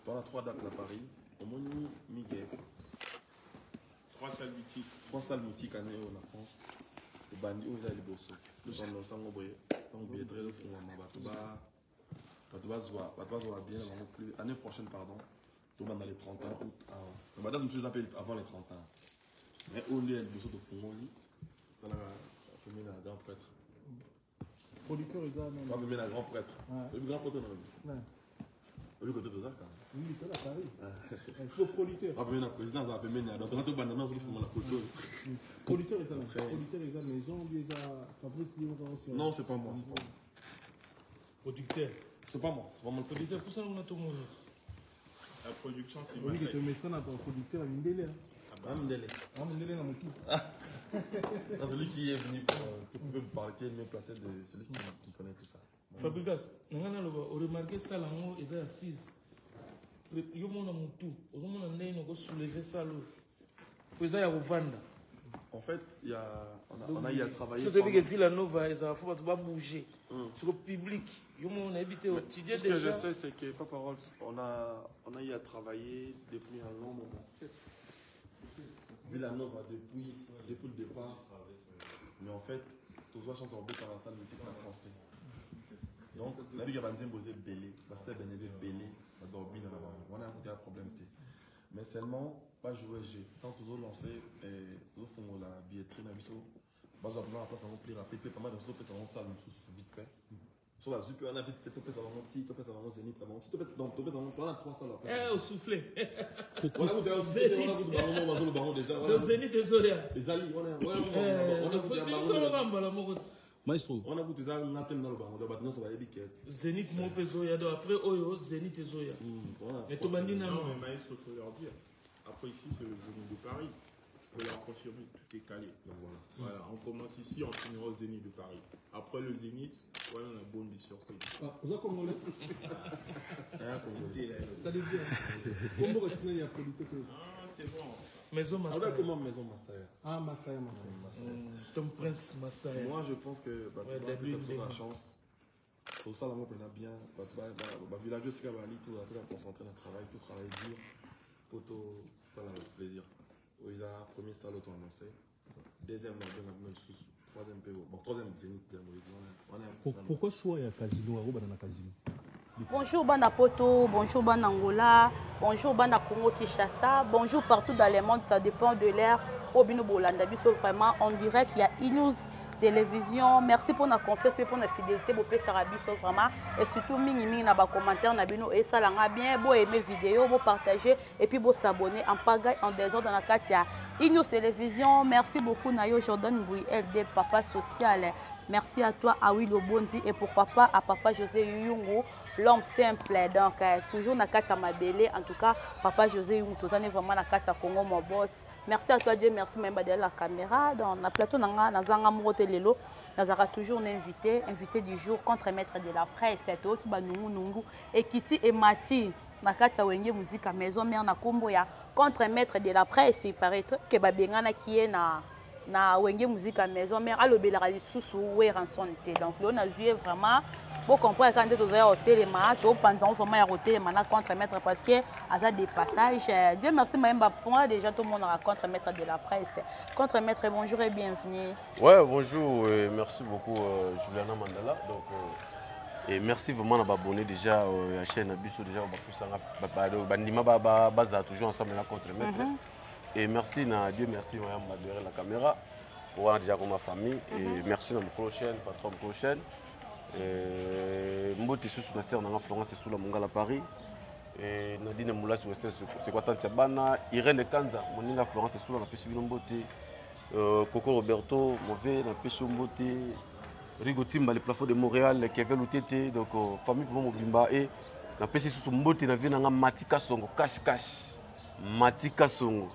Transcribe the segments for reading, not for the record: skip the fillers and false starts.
On a 3 dates à Paris. Omoni, Miguel. 3 salles boutiques. 3 salles boutiques en France. Le bandit où il a les bosses. Nous sommes dans le sang au boyer. Donc, bien très au fond, bien l'année prochaine, pardon. Tout le monde dans les 30 ans. Madame, monsieur, appelle avant les 30 ans. Mais au lieu de bosser de fond, on a un grand prêtre. Producteur également. On va mettre un grand prêtre. Le grand prêtre, non. Le côté de ça, quand même. Oui, il est à Paris. Il faut producteur. On va mettre un président, on va mettre un autre banana, on va faire la photo. Producteur est à la maison, bien à Fabrice Léon. Non, c'est pas moi. Producteur. C'est pas moi. C'est pas moi le producteur. Pour ça, on a tout le monde. La production, c'est oui, que tu mets ça dans ton producteur à Mindele. Ah, Mindele. Ah, Mindele dans mon tout. Celui qui est venu pour me parler, qui est mieux placé de celui qui connaît tout ça. Fabrice, on a remarqué ça là, ils sont assises. Ils ont mon tout. Ils ont soulevé ça là. Ils ont vendre. En fait, on a eu à travailler. Ce que Villanova, il faut pas bouger. Sur le public, ils ont évité au petit déjà. Ce que je sais, c'est que Papa Rolls, on a eu à travailler depuis un long moment. Villanova, depuis le départ. Mais en fait, tous les gens sont dans la salle mythique en France. Donc, la vie est posée belé, la scène est belé, la dormir dans la main. On a un problème. Mais seulement, pas jouer G. Quand tous les lancé, tous font la billetterie, la mission, on va place à remplir, péter pas mal de choses, on va salle vite fait. Sur la Zup, on a vite fait, tu peux savoir mon petit, tu peux savoir mon zénith, si tu peux on a 3 salles après. Au soufflé. On a le baron déjà. Le zénith des Zoria. Les alliés, on a Maestro. On a goûté ça, on a tellement dans le baron, on a ça va ébiquer. Zénith mon Zoya, après Oyo, Zénith et Zoya. Mais tout le monde dit non, mais Maestro, il faut leur dire. Après ici, c'est le Zénith de Paris. Je peux leur confirmer, tout est calé. Donc voilà, on commence ici, on finira au Zénith de Paris. Après le Zénith, voilà, on a bonne surprise. Vous avez congolais. Ça dit bien. Comment est-ce qu'il y a politique? Ah, c'est bon. Maison Massaya. Comment Maison Massaya? Ah, Massaya. Tom Prince Massaya. Moi, je pense que tu as la chance. Pour ça, on a bien. Villageois, c'est qu'on va concentrer dans le travail, tout travail dur. Pour tout faire avec plaisir. Ils ont premier salle auto-annoncé. Deuxième, troisième PO. Bon, troisième Zénith. Pourquoi choix à Casino à Casino? Bonjour Bana Poto, bonjour Bana Angola, bonjour Bana Congo Kinshasa, bonjour partout dans le monde, ça dépend de l'ère. Obino Bolanda Biso vraiment en direct, il y a Inews télévision. Merci pour la confiance et pour la fidélité pour Sarabiso vraiment et surtout mini na ba commentaire na bino et ça langa bien beau aimer vidéo, beau partager et puis beau s'abonner en pagaille en désordre dans la Katia Inews télévision. Merci beaucoup Nayo Jordan Boui LD papa social. Merci à toi Awi Lobondi et pourquoi pas à papa José Yungu l'homme simple donc toujours na Katia Mabélé en tout cas papa José Yungu tozane vraiment na Katia Congo mon boss. Merci à toi Dieu, merci même derrière la caméra dans la plateau na zanga moto lelo nazara toujours invité du jour contre-maître de la presse c'est qui ba nungu et Kiti et Mati na kati wenge musique à maison mère na kombo ya contre-maître de la presse il paraît que ba bengana qui est na wenge musique à maison mère alobela lisusu we ranson te donc là on a joué vraiment pour comprendre quand tu es au téléma tu penses vraiment au téléma na contre-maître parce que à des passages Dieu merci même ba déjà tout le monde a contre-maître de la presse contre-maître bonjour et bienvenue. Ouais bonjour et merci beaucoup Juliana Mandala donc et merci vraiment d'abonner déjà à la chaîne Abisso déjà on toujours ensemble la contre-maître et merci na Dieu merci madame derrière la caméra pour déjà comme ma famille et merci à mon prochaine patron prochaine Mbote sous na sœur na Florence sous la Mongala Paris et Nadine Moula sur c'est quoi tant bana Irène Kanza moninga Florence sous la pesi Mbote Coco Roberto mauvais na pesi Mbote Rigo Timba le plafond de Montréal Kevin Outete donc famille vraiment Mobimba et na pesi sous Mbote na vie na Matika Songo cache Matika Songo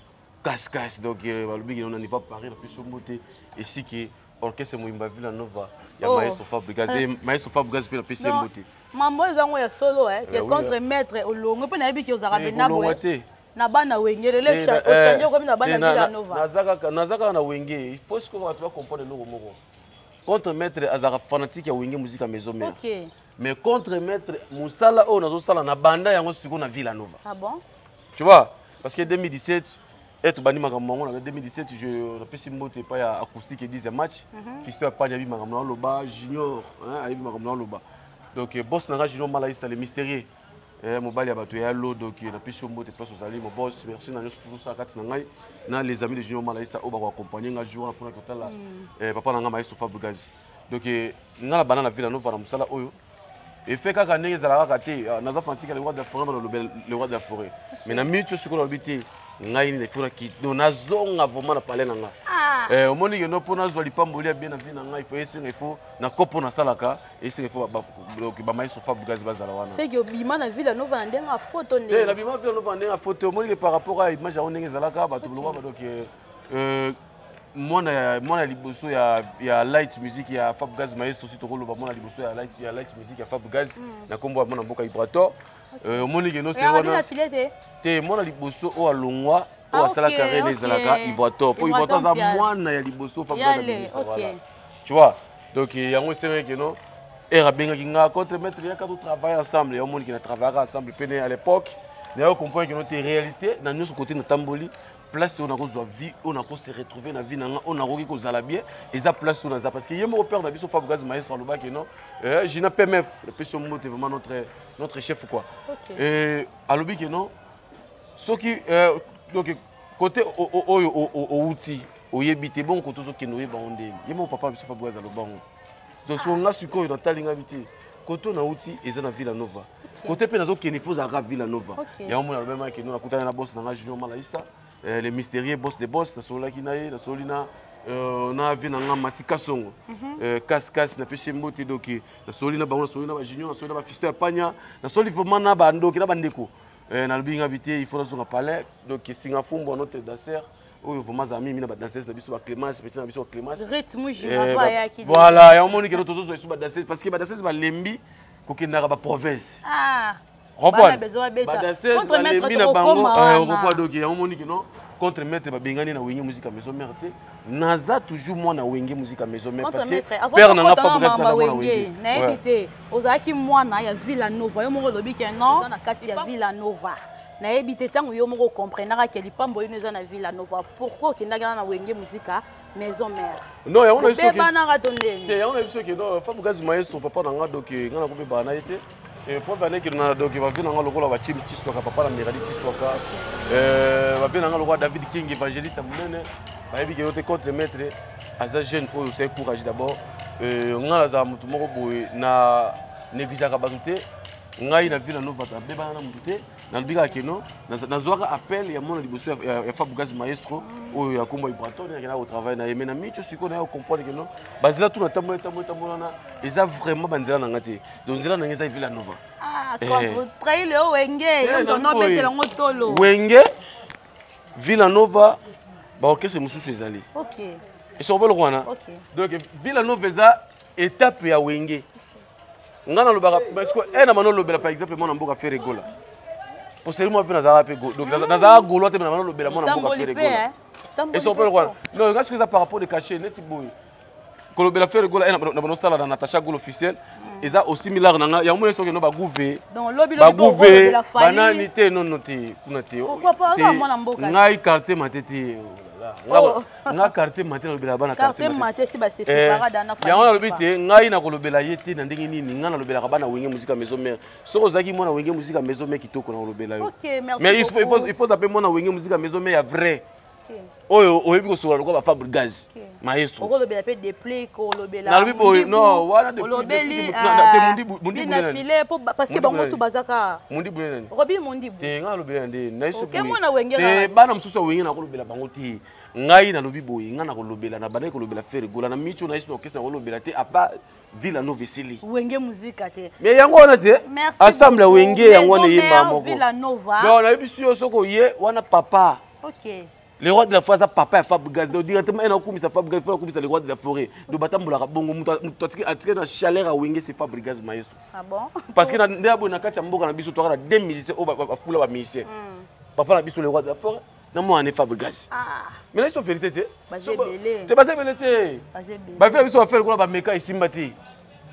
cache donc balobi on va Paris na pesi Mbote et si que orchestre Moimba Villanova ya Maestro Fabregas pe na PC Mbote mambo ezango ya solo qui est contre maître olongo pe na yebi ki ozaka bena boye na bana wengere le changer comme na bana Villanova nazaka na wenge il faut ce qu'on va comprendre le moko contre maître azaka fanatique ya wenge musique à maison mère mais contre maître Moussala on a sala na banda yango siko na Villa Nova. Ah bon? Tu vois, parce que 2017 et tout bani makambo en 2017 je rappelle mbote pas ya acoustique et 10e match. Fisto pas ya bi makambo loba junior hein ayi makambo loba. Donc boss na junior malaïsa le mystérieux. Mobile ya bato ya lo donc na pesi mbote place aux alliés mon boss merci na tout ça kati na ngai na les amis de junior malaïsa o ba ko accompagner nga jour pour que la papa na nga maestro Fabregas. Donc nga la banana Villa Nova na musala oyo et fait kaka ndenge ezalaka kaka te naza fantika le roi de la forêt le roi de la forêt mais na minute sur ko lobité ngai ni fura ki do nazonga vraiment na parler na nga au moni que no pona zo lipamboli bien na vie na ngai il faut na kopo na salaka et il faut ba maestro Fabregas bazala wana c'est que bima na Villa Nova ndenga photo ndenge la bima Villa Nova ndenga photo au moni que par rapport à image ya ndenge ezalaka ba to lokwa donc mwana liboso ya light music ya Fabregas maestro si tokolo ba mwana liboso ya light music ya Fabregas na kombo mwana mboka Ibrator moni que no c'est wana te mwana liboso o alongwa o asala carré les alaka Ibrator po Ibrator za mwana ya liboso Fabregas tu vois donc yango c'est vrai que non era benga kinga contre maître ya quand on travaille ensemble et moni que na travailler ensemble pene à l'époque d'ailleurs comprendre que notre réalité na nous côté na tamboli place on a reçu vie on a se retrouver na vie on a roki ko zala bien et ça place on a parce que yemo père na biso Fabregas maestro loba que non Gina PMF le person mot est vraiment notre chef quoi et alobi que non ce qui donc côté au outil au yebité bon côté zo kenoye ba onde yemo papa biso Fabregas loba donc so nga siko na talinga bité côté na outil eza na Villa Nova côté pe nazo kenifo za Villa Nova ya on na même que nous na kutana na boss na junior malaïsa les mystérieux boss des boss na sola kinaye na solina na vi na nga matika songo kas na pesi mbote doki na solina ba ba junior na solina ba fisto ya panya na soli vraiment na ba ndoki na bandeko na lubinga bité il faut na songa palais donc singafumbo notre danser oyo vraiment zami mina ba danseuse na biso ba Clémence petit na biso Clémence rythme jima ya ki voilà ya omoni que notre zozo so ba danseuse parce que ba danseuse ba lembi ko kenda ba province contre maître contre maître babengani na wenge musique maison mère te naza toujours moi na wenge musique maison mère parce que père na Fabregas na wenge na ebité ozaki mwana ya Villa Nova yo moko lobi ke non na kati ya Villa Nova na ebité tango yo moko comprendre que lipambo ino za na Villa Nova pourquoi kendaka na wenge musique maison mère non ya on a dit bana ratondé ya on a dit que non Fabregas maestro papa na nga donc nga na ko be bana été et pour venir que na donc va venir nga lokola ba chim tiswaka papa na miradi tiswaka va venir nga lokola David King évangéliste munene ba yebi que yote contre maître aza jeune oyo c'est courage d'abord nga la za mutu moko boye na négligaka bazuté ngai na Villa Nova ta beba na mutu na lbika keno na zoaka appel ya mona liboso ya Fabregas maestro oyo ya kombo Ibrator na kena au travail na yemena micho siko na comprendre que non bazila tout na tambo na eza vraiment banzela na ngate donc nzela na ngeza Villa Nova contre trail o wenge yo dono betela ngotolo wenge Villa Nova ba orchestre mususu ezali OK et so bolo kwana donc Villa Nova eza étape ya wenge ngana lobaka parce que na mano lobela par exemple mona mboka faire gola pour c'est moi pe nazara pe go donc nazara golo te na mano lobela mona mboka faire gola et so bolo kwana non est-ce que ça par rapport de cacher net boy kolobela faire gola na mano sala na Natacha Golo officiel eza aussi similaire na ya mona so que no ba gouver donc lobby de la famille banani te non te kuna te pourquoi pas mona mboka ngai quartier matete nga quartier matin na lobela bana quartier matin si ba se séparer dans la famille ya on lobby te ngai na kolobela yete na ndenge nini nga na lobela ka bana wenge musique maison mère soko zaki mona wenge musique maison mère kitoko na lobela yo OK merci mais il faut appeler mona wenge musique maison mère ya vrai oyo oyebi ko sola lokwa ba Fabregas maestro oko lobela pe déplay ko lobela na lobi boy non wana de lobeli mundi na filet parce que bango tout bazaka mundi bulena robi mundi bu te nga lobela nde na iso OK mona wenge te bana msusu wenge na ko lobela bango ti ngai na lobi boy nga na ko lobela na bana ko lobela faire gola na micho na iso orchestre ko lobela te apa Villa Nova esili wenge musique te mais yango wana te ensemble wenge yango na yemba moko Villa Nova non na biso soko ye wana papa OK le roi de la forêt, papa et Fabregas. Donc directement, il a commis sa Fabregas, il faut commis le roi de la forêt. De Batamboula, bongo, tu as chaleur à Wenge, c'est Fabregas maestro. Ah bon? Parce que dans le cas de Mboka, on a des musiciens, on a foule à musiciens. Papa a le roi de la forêt, non, moi, on est Fabregas. Mais là, ils sont vérité. Basé belé. C'est basé belé. Basé belé. Basé belé. Basé belé.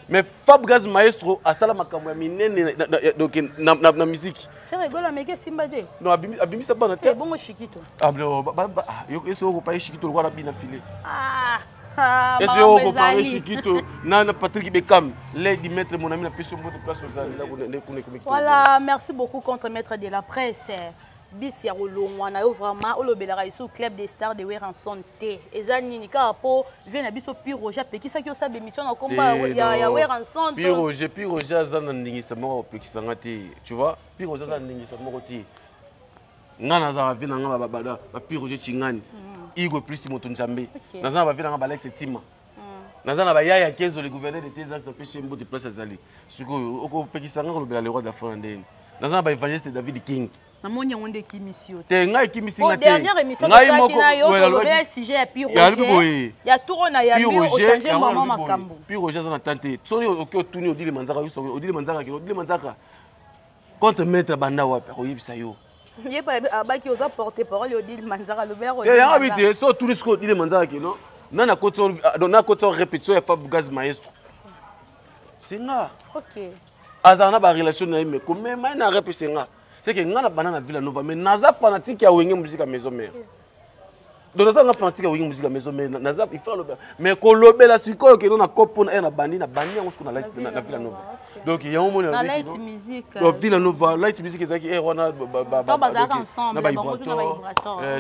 mais Fab Gaz Maestro asala makambo ya minene donc na musique. C'est rigolo mais que Simbade. Non abimi ça bana te. Bon Chiquito. Ah non yo eso ko pa Chiquito le wala bina filé. Est-ce que vous parlez Chiquito Nana Patrick Beckham, l'aide du maître mon ami la question de place aux amis. Voilà, merci beaucoup contre-maître de la presse. Bit ya rolongwana yo vraiment olobelaka iso club des stars de Weranson T. Eza nini ka po vient na biso Pi Roger pekisa ki osa émission na komba ya Weranson. Pi Roger azana ndingisa moko pekisa ngati. Tu vois? Pi Roger azana ndingisa moko ti. Ngana za vina ngaba ba Pi Roger chingani. Igo plus moto Nzambe. Nazana ba vina ngaba Alex Tima. Nazana ba yaya Kenzo le gouverneur de Tezas na pêcher mbo de place azali. Siko oko pekisa ngako lobela le roi d'Afrique ndeni. Nazana ba évangéliste David King. Namoni yangonde kimisio. Te ngai kimisi ngate. Dernière émission de na yo to sujet ya Pi Roger. Ya tour na ya mieux au changer maman makambo. Pi Roger za na tante. Sori okotuni odile manzaka yo sori odile manzaka ki odile manzaka. Contre maître banda wapi oyebisa yo. Ye pa abaki oza porter parole odile manzaka lobero. Ya habite so tous les odile manzaka ki non. Nana koto na koto répétition ya Fab Gaz Maestro. C'est nga. OK. Azana ba relation na yime ko mais mai na répétition nga. C'est que ngana banana Villa Nova mais naza fanatique ya wenge musique à maison mère. Donc naza fanatique ya wenge musique à maison mère naza il faut le mais ko lobela sikoyo ke na kopo na bandi yango ce qu'on a na Villa Nova. Donc il y a un moment na light music. Donc Villa Nova light music ezaki wana ensemble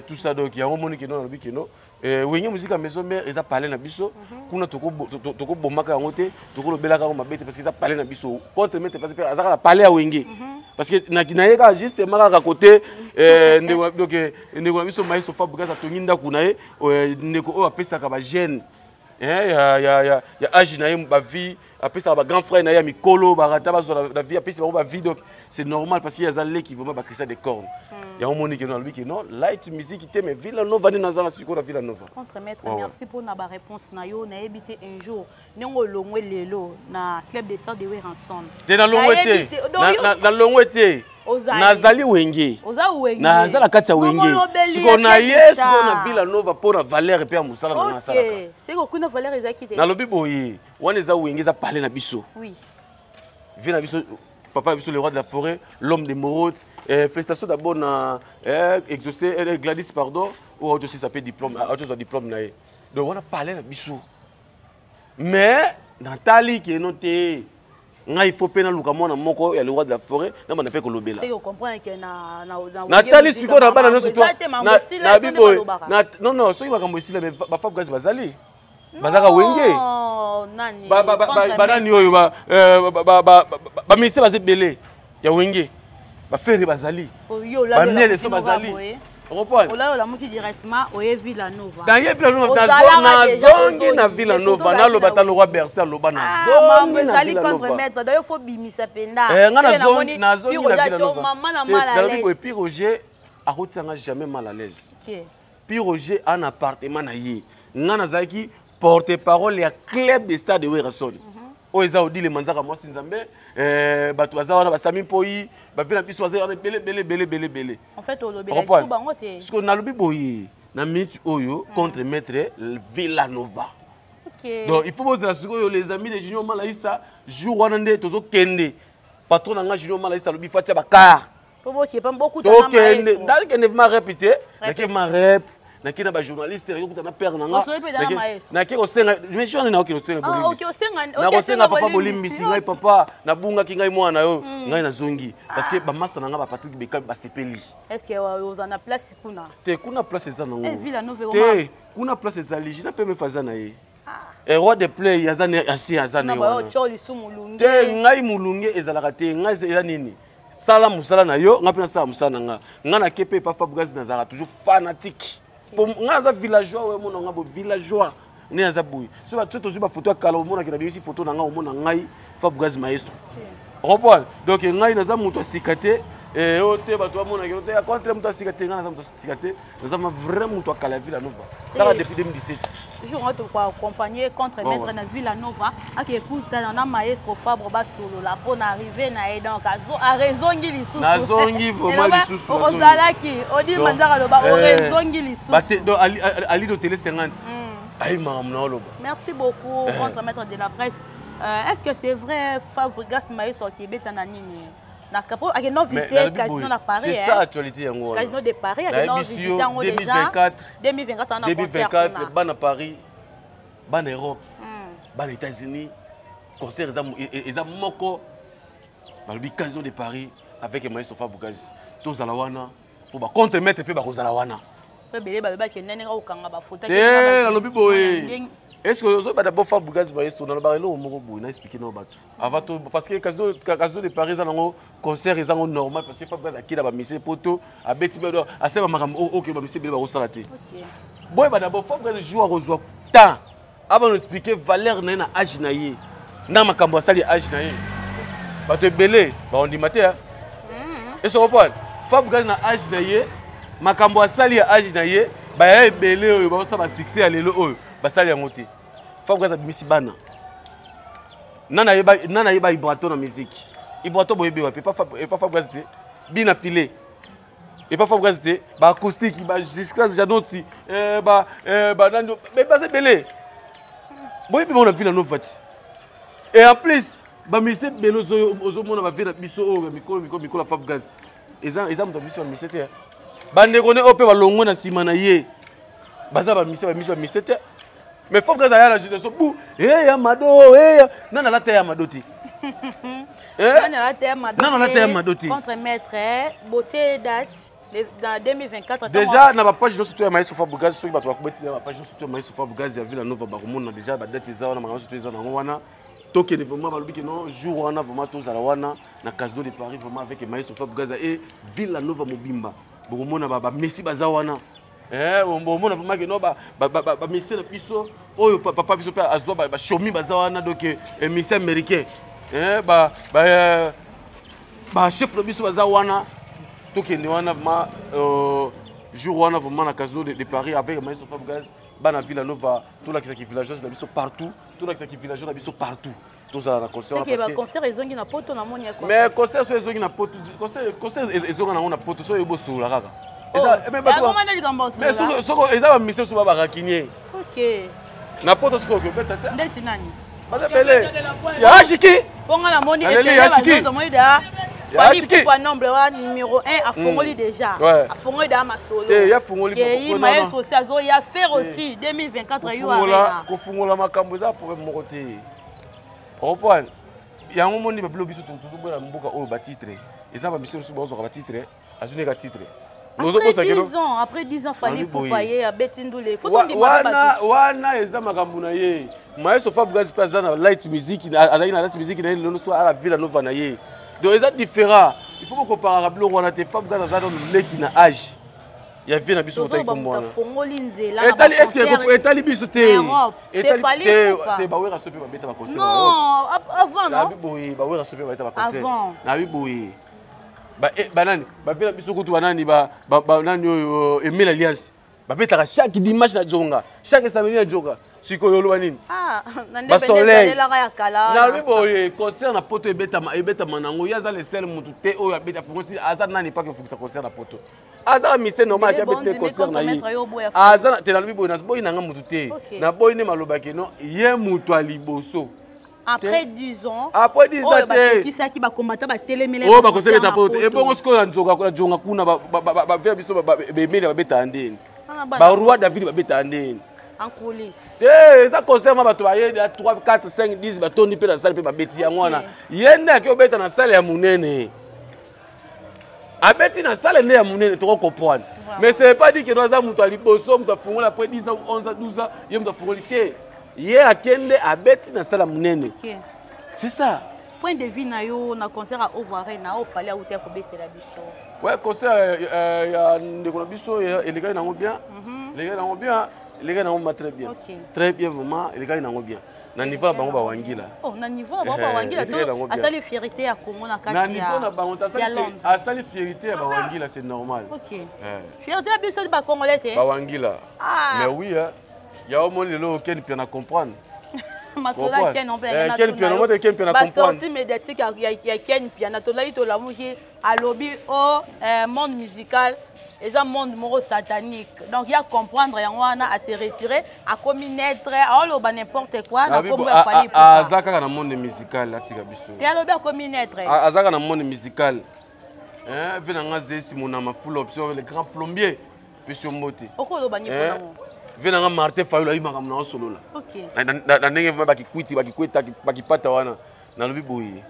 tout ça donc il y a un moment que non lobi que non wenge musique à maison mère eza parler na biso kuna toko bomaka yango te toko lobela ka mabete parce que eza parler na biso contre mettre parce que azaka parler à wenge. Parce que na juste à côté donc ndeko biso Maestro Fab Gaz atonginda kuna ndeko o apesa ka ba jeune ya âge na ba vie apesa ba grand frère na ya mikolo ba rata ba la vie apesa ba vie donc c'est normal parce qu'il y a zalé qui vraiment ba cristal des cornes. Il y a un monde qui non lui qui non light musique te mais Villa Nova na za siko na Villa Nova. Contre maître merci pour na ba réponse na yo na ebité un jour nongo longwe lelo na club des stars de Weranson. Te na longwe te na longwe te. Nazali wenge. Oza wenge. Nazala kati ya wenge. Siko na yesu na Villa Nova pour na valeur pe musala na nasala. OK. C'est ko kuna valeur ezaki te. Na lobi boye. Wana za wenge za parler na biso. Oui. Vina biso papa biso le roi de la forêt, l'homme des Morotes. Félicitations d'abord na exaucé Gladys pardon ou autre chose s'appelle diplôme, autre chose diplôme na. Donc on a parlé na biso. Mais Nathalie qui est noté il faut peine luka mona moko ya le roi de la forêt na bana pe ko lobela. C'est qu'on comprend que na Nathalie siko na bana noso na non so makambo isila mais ba Fab Gaz bazali. Bazaka wenge. Nani. Banani oyo ba ministre bazebele ya wenge. Ba faire bazali. Yo la le so bazali. On l'a la muki directement au Villa Nova. Dans Villa Nova na zongi na Villa Nova na lo batalo roi Bercer lo bana zongi na Villa Nova. Contre maître d'ailleurs faut bimisa penda. Na zongi na Villa Nova. Maman na mal à l'aise. Pi Roger a retianga jamais mal à l'aise. OK. Pi Roger un appartement na ye. Ngana zaki porte-parole ya club des stars de Weranson. O eza odile manzaka mwasi Nzambe bato bazana basami poi ba vina biso bazana belé. En fait au lobby so bango te. Ce qu'on a lobi boyi na minute oyo contre maître Villa Nova. OK. Donc il faut poser la seconde les amis de Junior Malaïssa jour wana nde tozo kende. Patron na Junior Malaïssa lobi fatia bakar. Pour qui pas beaucoup de temps. Donc dans que ne m'a répéter, que ma rep nakina ba journaliste yokuta na père nanga nakiko senga mais je na okilo senga bolimi OK osenga na kosenga papa bolimi singa papa na bunga kinga mwana yo ngai na zongi parce que ba massa nanga ba Patrick Beckham ba sepeli est-ce que ozana place kuna te kuna place eza nango Villa Nova te kuna place eza ligi na pe me faza na ye roi de play yazana asi yazana yo na ba choli sumulunge te ngai mulunge ezalaka te ngai eza nini sala musala na yo ngai pe na sala musala nanga ngai na kepe pa Fab Gaz nazala toujours fanatique. Pour ngaza villageois ouais mon ngabo villageois né aza boui so ba tout ba photo kala mona ki na bisi photo nanga mona ngai Fab Gaz Maestro repol donc ngai naza muto sikate o te ba to mona ki te ya contre muto sikate ngana za muto sikate naza vraiment muto kala Villa Nova kala depuis 2017 jour on te accompagner contre maître na Villa Nova ak écoute na Maestro Fabre ba solo la pour arriver na et donc a raison ngi lisusu na zongi vraiment lisusu ozalaki odi manzaka loba o raison ngi lisusu ba donc ali do télé 50 ay mam na loba merci beaucoup contre maître de la presse Est-ce que c'est vrai Fabregas Maestro qui est en Nini? Il a visité Casino de Paris. C'est ça l'actualité. Casino de Paris, il a visité déjà 2024. 2024, ban à Paris, ban à Europe, ban aux États-Unis, concert ils ont moko. Le Casino de Paris avec Maestro Fabregas. Tous à la wana pour contre-mettre puis à la wana. Est-ce que vous avez d'abord fait Fabregas Maestro dans le bar où on a expliqué nos bateaux avant tout parce que Casino de Paris ils ont concert ils ont normal parce que Fabregas a quitté la mise poto a bêti à ce moment OK ba mise bien ba salaté. OK. Bon d'abord Fabregas joue à rejoindre temps avant d'expliquer valeur na âge na yé. Na makambo sali âge na yé. Ba te belé ba on dit maté hein. Et ça reprend Fabregas na âge na yé makambo sali âge na yé ba ya belé ba ça ba succès à lelo oyo. Basali yangote Fabregas abimisi bana nana yeba ibrato na musique ibrato boyebe wa pas Fabregas te bina filé et pas Fabregas te ba acoustique ba jusqu'à janoti ba nando mais ba c'est belé boyebe on a vu la novati et en plus ba mise belo zo mona ba vina biso o mikolo Fabregas eza muto biso mise te bande kone ope ba longo na sima na ye baza ba mise te. Mais Fabregas a la génération bou ya mado nana la terre madoti nana la terre madoti contre maître beauté date dans 2024 déjà na ba page de surtout Maestro Fabregas so ba to akobeti na page surtout Maestro Fabregas ya Villa Nova ba komona déjà ba date za wana ma surtout za na wana toke ne vraiment ba lobi que non jour wana vraiment to za la wana na Casino de Paris vraiment avec Maestro Fabregas et Villa Nova mobimba ba komona ba Messi ba za wana on mona vraiment que non ba Messi na biso oyo papa biso pe azwa ba chomi baza wana donc Messi américain ba chef na biso baza wana tokende wana vraiment jour wana vraiment na Casino de Paris avec Maestro Fabregas bana Villa Nova tout là qui villageois na biso partout tout là qui villageois na biso partout tous à la concert parce que ba concert ezongi na poto na moni ya quoi mais concert so ezongi na poto concert ezonga na poto so ebo so la kaka mais eza ba mission so ba rakinie OK na poto siko ke beta ta ndeti nani bazapele ya ashiki ponga na moni et de moida fali pour nombre wa numéro 1 a fongoli déjà a fongoli da ma solo ya fongoli ko Maestro Sazo ya faire aussi 2024 yo arena ko fongola makambo za pour mon côté reprendre ya un monde ba biso tout bola mboka o ba titre eza ba mission so ba zo ba titre azune ka titre après 10 ans, il fallait pour payer à Betindoulet. Faut wana eza makambo na ye. Maestro Fabregas passe dans light music, azali na light music na le so à la Villa Nova na ye. Donc eza différent. Il faut comparer à Blo wana te Fabregas azali dans leki na âge. Ya vie na biso motai kombo wana. Est-ce que etali biso te? C'est fallait te ba wera sope ba beta ba concert. Non, avant non. Na biboyi ba wera sope ba beta ba concert. Avant. Na biboyi. Banani bapela biso kutu banani nani oyo Emile Alliance bapetaka chaque dimanche na jonga chaque samedi na jonga siko yolo banini na soleil na biboye concert na poto ebeta manango yaza le seul mutu te oyo abeta fongosi aza nani pas que fokisa concert na poto aza mystère normal ya beta concert na yi aza te na biboye na boyi nanga mutu te na boyi ne maloba ke non ye mutu aliboso. Après 10 ans, qui ça qui va combattre ba télémélé oh ba conseiller ta pote et bon ce qu'on nzoka ko jonga kuna ba faire biso ba bemeli ba beta andeni ba roi David ba beta andeni en coulisses ça concerne ba to ba ye 3 4 5 10 ba toni pe na salle pe ba beti yango wana yenda ki obeta na salle ya munene abeti na salle ne ya munene to comprendre mais c'est pas dit que nous avons mutu aliboso mutu afungola après 10 ans 11 ans 12 ans ye mutu afungoli te. Hier à Kende à Betty na sala munene. C'est ça. Point de vue na yo na concert à Ovoiré na o fallait outer ko betela biso. Ouais, concert ya ndeko na biso et les gars n'ont bien. Les gars n'ont bien, les gars n'ont très bien. Très bien vraiment, les gars n'ont bien. Na niveau bango ba wangila. Oh, na niveau bango ba wangila to asali fierté ya Congo na kati ya. Na niveau na bango asali fierté ya ba wangila c'est normal. OK. Fierté ya biso ba congolais. Ba wangila. Mais oui hein. Il y a au moins le auquel il peut comprendre. Masola Ken on peut Ken Piana moi Ken Piana comprendre. comprendre. Sortie médiatique il y a Ken Piana to là il to la mouki à lobby au monde musical et un monde moro satanique. Donc il y a comprendre yango à se retirer à commettre à loba n'importe quoi na comme il fallait pas. Azaka na monde musical là tika biso. Tu as loba commettre. Azaka na monde musical. Hein venanga zesi monama full option les grands plombiers biso mbote. Oko loba ni pona. Venanga Martin Fayulu ayi makamna o solo la. OK. Na ndenge va bakikwiti bakikweta bakipata wana na lobi boye.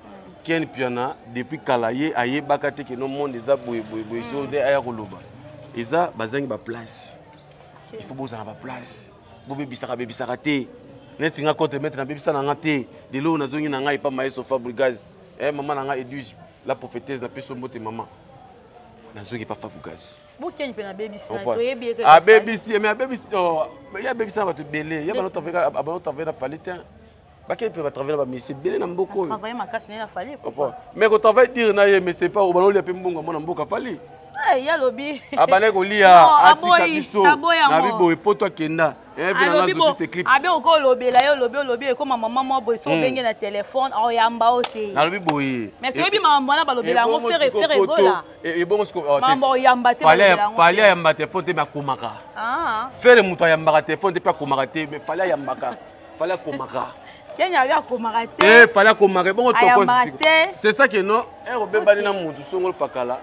Ken Piana depuis kalaye aye bakate ke no monde eza boye so de aya koloba. Eza bazangi ba place. Il faut bozana ba place. Bo bebisaka te. Neti nga contre mettre na bebisa na ngate. De lo nazongi na ngai pa Maestro Fabregas. Maman na nga Edwige la prophétesse na peso mbote maman. Nazongi pa Fabregas. Bo Ken Piana bebisa to yebi ke. Ah bebisi mais bebisi ya bebisa ba to belé. Ya ba no travailler na falite. Ba Ken Piana va travailler ba mais c'est belé na mboko. Travailler ma casse na fali. Mais ko travailler dire na ye mais c'est pas au bano le pe mbongo mona mboka fali. Il y a lobby. Abane kolia atika biso na bibo epoto akenda vina nazo ces clips abe oko lobby la yo lobby comme maman mo boy so bengi na téléphone o yamba ote na lobi boye mais que bi maman na ba lobby la ngo faire gola et bon ce que maman yamba te fallait yamba téléphone te makomaka faire muto yamba téléphone te pas komaka te mais fallait yambaka fallait komaka Kenya ya komaka te fallait komaka bon toko c'est ça que non robebali na mutu songol pakala.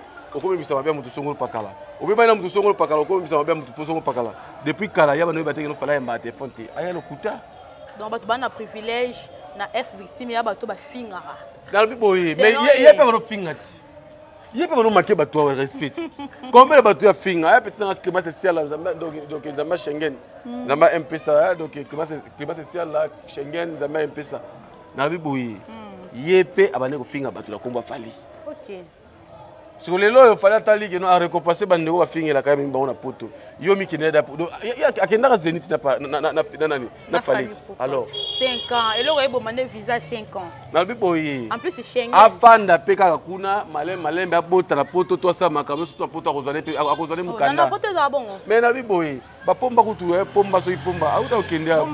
Depuis Kala, il y a un téléphone. donc tu as un privilège na F victime ya bato ba fingara. Mais il y a pas de finger. Il y a pas de marqué bato respect. Combien de bato ya finger? Peut-être que c'est social donc zamba Schengen. Zamba MPSA donc climat social là Schengen zamba MPSA. Na biboyi. Yepe abane ko finger bato la komba fali. OK. Sur les lois, il fallait attendre que nous a récompensé bandeko va finir la quand même bon poto. Yo mi kineda poto. Akenda Zénith na fallait. Alors 5 ans et là il a visa 5 ans. Na biboyi. En plus c'est Schengen. Afanda peka kuna malem ba bota na poto to sa makambo surtout poto akozane mukanda. Na poto za bon. Mais na biboyi, ba pomba kutu pomba so pomba. Auta okendea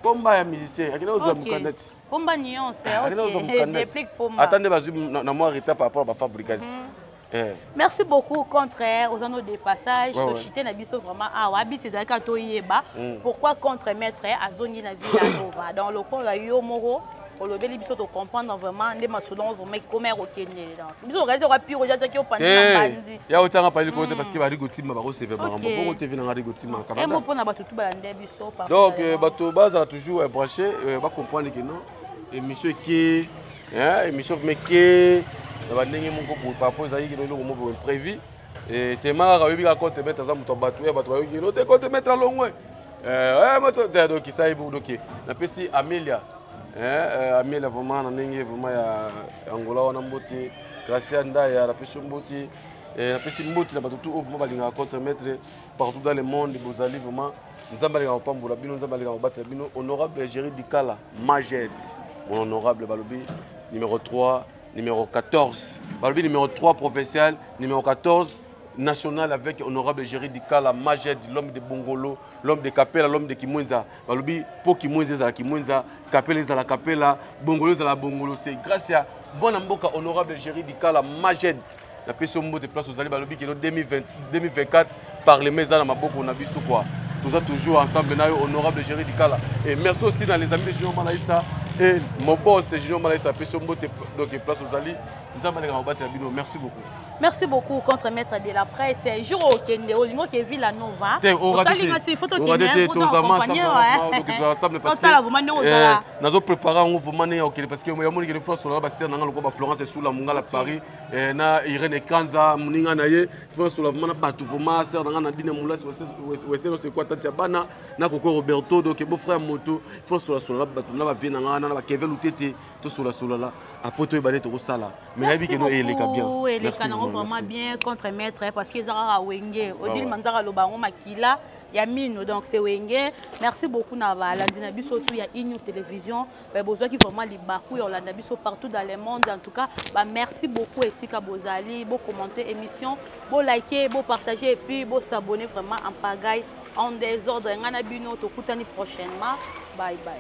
pomba ya musicien. Akenda oza mukanda. Pomba nuance, ok. Déplique Pomba. Attendez, na moi retard par rapport à fabrication. Merci beaucoup contre aux anneaux de passage. To chité na biso vraiment habite c'est ka to yeba. Pourquoi contre maître à zone na Villa Nova dans le pont la yo moro pour le beli biso to comprendre vraiment les masolons vraiment comment au Kenya donc. Biso réseau rapide au jata ki au pandi na bandi. Ya otanga pa côté parce que ba rigotima ba recevoir ba bon te vina na rigotima ka. Et mon pona ba tout ba ndé biso par. Donc bato base toujours branché va comprendre que non émission qui émission mais qui va ndenge mon ko par rapport à qui no mo prévu et tema ka yobi ka compte mettre ça muto bato ya bato ba yobi no te compte mettre à long moto donc ça ibu donc na pesi Amelia Amelia vraiment na ndenge vraiment ya Angola wana mbote Gracia Ndaya la pesi mbote na pesi mbote na bato tout vraiment balinga contre mettre partout dans le monde bozali vraiment nzamba linga opambola bino nzamba linga batela bino honorable Géry Dikala Majed mon honorable Balobi numéro 3 numéro 14 Balobi numéro 3 provincial numéro 14 national avec honorable Géry Dikala Majed l'homme de Bongolo l'homme de Kapela l'homme de Kimwenza Balobi pour Kimwenza za Kimwenza Kapela za la Kapela Bongolo za la Bongolo c'est grâce à bon mboka honorable Géry Dikala Majed la personne mot de place aux alliés Balobi qui est 2024 par les maisons à Maboko on a vu quoi tout ça toujours ensemble honorable Géry Dikala et merci aussi dans les amis de Junior Malaïssa et mon boss Junior Malaïssa personne mot donc place aux alliés merci beaucoup. Merci beaucoup contre maître de la presse. Jour au Kende, au Limo qui est Villa Nova. On va nous préparer un mouvement parce que moi je France sur la scène dans Florence sous la Mungala Paris na Irene Kanza muninga na ye France sur la vraiment batu vraiment sœur dans na dine mula c'est quoi tantia bana na Coco Roberto donc beau frère moto France sur la batu na ba vina na ba Kevin Lutete to sur la là après to ibane to sala mais na bi que nous les bien les canons vraiment bien contre maître parce qu'ils ont wenge odile manzara lobango makila ya mino donc c'est wenge merci beaucoup na la dinabiso tout ya Inyo télévision besoin qui vraiment li bakou ya Olanda biso partout dans le monde en tout cas merci beaucoup Esika Bozali beau commenter émission beau liker beau partager et puis beau s'abonner vraiment en pagaille en désordre ngana bino to kutani prochainement bye bye.